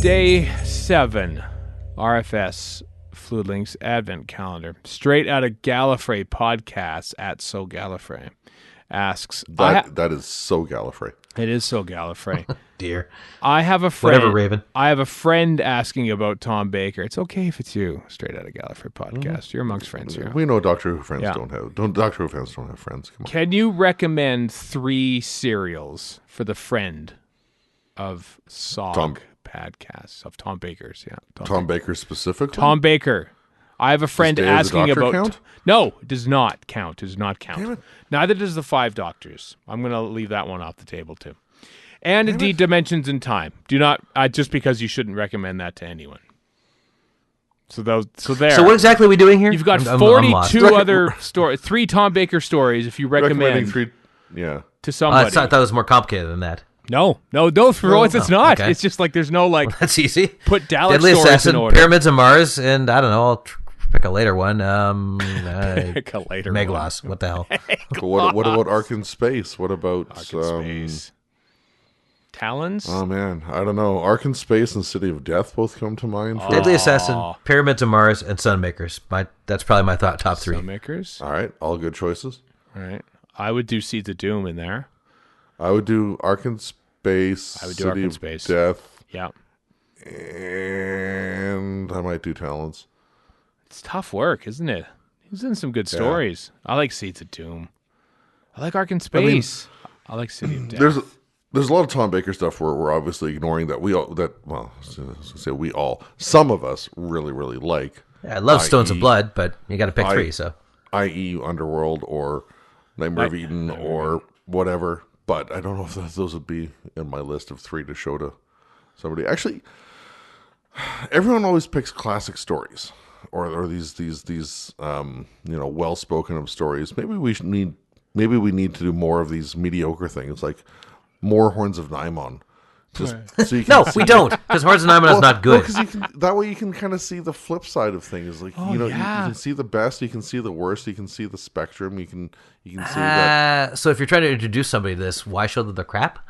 Day 7, RFS Fluidlings Advent Calendar. Straight out of Gallifrey Podcasts at So Gallifrey asks... That is so Gallifrey. It is So Gallifrey. Dear. I have a friend... Whatever, Raven. I have a friend asking about Tom Baker. It's okay if it's you. Straight out of Gallifrey Podcast. You're amongst friends here. We know Doctor Who fans Doctor Who fans don't have friends. Come on. Can you recommend 3 cereals for the friend of SOG podcasts of Tom Baker's? Yeah, Tom Baker specifically? Tom Baker. I have a friend Does Day of the asking Doctor about... count? No, it does not count. It does not count. Damn it. Neither does the 5 Doctors. I'm going to leave that one off the table too. And indeed, Dimensions in Time. Do not... just because you shouldn't recommend that to anyone. So there. So what exactly are we doing here? You've got I'm 42 other stories, 3 Tom Baker stories. If you recommend 3, yeah. to somebody, I thought it was more complicated than that. no, for once it's not. okay. It's just like there's no like That's easy. put Dalek Deadly stories Assassin, in order. Pyramids of Mars, and I don't know. I'll pick a later one. Pick a later one. Meglos. What the hell? What about Ark in Space? What about Ark in Space. Talons. Oh man, I don't know. Ark in Space and City of Death both come to mind. Deadly Assassin, Pyramids of Mars, and Sunmakers. That's probably my top 3. Filmmakers. All right, all good choices. All right. I would do Seeds of Doom in there. I would do Ark in Space. I would do City Ark in of Space. Death, Yeah. and I might do Talons. It's tough work, isn't it? He's in some good stories. I like Seeds of Doom. I like Ark in Space. I like City of Death. There's a lot of Tom Baker stuff where we're obviously ignoring that some of us really, really like. Yeah, I love Stones of Blood, but you got to pick 3. So, i.e. Underworld or Nightmare of Eden or whatever. But I don't know if those would be in my list of 3 to show to somebody. Actually, everyone always picks classic stories or these well spoken of stories. Maybe we need to do more of these mediocre things like more Horns of Nimon. Just so you can no, we don't, because Horns of Nimon is not good. That way you can kind of see the flip side of things. Like you can see the best, you can see the worst, you can see the spectrum, you can see that. So if you're trying to introduce somebody to this, why show them the crap?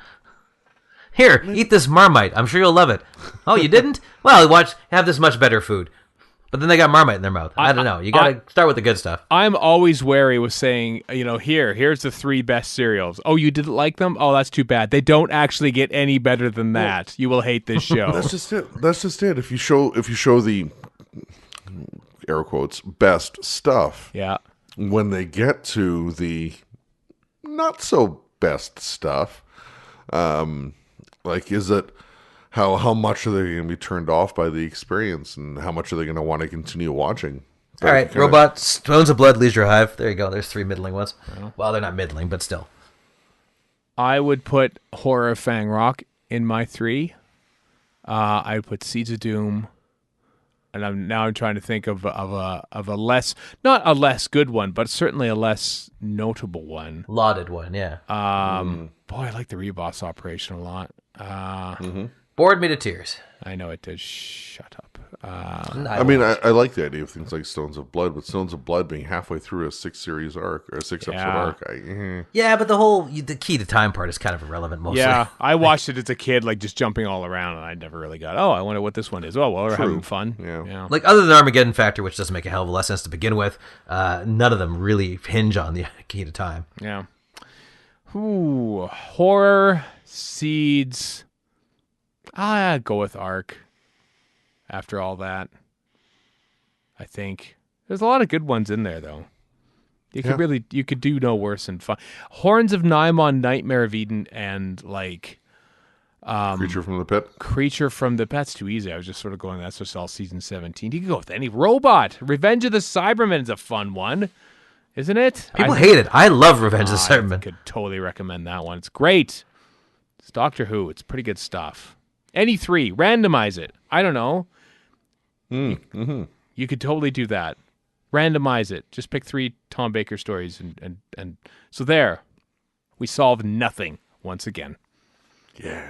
Here, eat this Marmite. I'm sure you'll love it. Oh, you didn't? Well, have this much better food. But then they got Marmite in their mouth. I don't know. You got to start with the good stuff. I'm always wary with saying, here's the 3 best cereals. Oh, you didn't like them? Oh, that's too bad. They don't actually get any better than that. Well, you will hate this show. That's just it. If you show the air quotes best stuff, yeah. When they get to the not so best stuff, is it? How much are they going to be turned off by the experience, and how much are they going to want to continue watching? All right, Robot, Stones of Blood, Leisure Hive. There you go. There's 3 middling ones. Well, they're not middling, but still. I would put Horror of Fang Rock in my 3. I would put Seeds of Doom, and I'm trying to think of a less, not a less good one, but certainly a less notable one. Lauded one, yeah. Boy, I like the Reboss Operation a lot. Bored me to tears. I know it did. Shut up. I like the idea of things like Stones of Blood, but Stones of Blood being halfway through a 6-series arc or a 6-episode arc. Yeah, but the key to time part is kind of irrelevant mostly. Yeah, I watched it as a kid, like just jumping all around, and I never really got, I wonder what this one is. Oh, well, we're having fun. Yeah. Like, other than Armageddon Factor, which doesn't make a hell of a lot of sense to begin with, none of them really hinge on the key to time. Yeah. Ooh, horror, Seeds. I'd go with Ark. After all that, I think there's a lot of good ones in there, though. You could do no worse than fun. Horns of Nimon, Nightmare of Eden, and Creature from the Pit. Creature from the Pet's too easy. I was just sort of going. That's just all season 17. You could go with any Robot. Revenge of the Cybermen is a fun one, isn't it? People hate it. I love Revenge of the Cybermen. I could totally recommend that one. It's great. It's Doctor Who. It's pretty good stuff. Any 3, randomize it. I don't know. You could totally do that. Randomize it. Just pick 3 Tom Baker stories, and so there, we solved nothing once again. Yeah.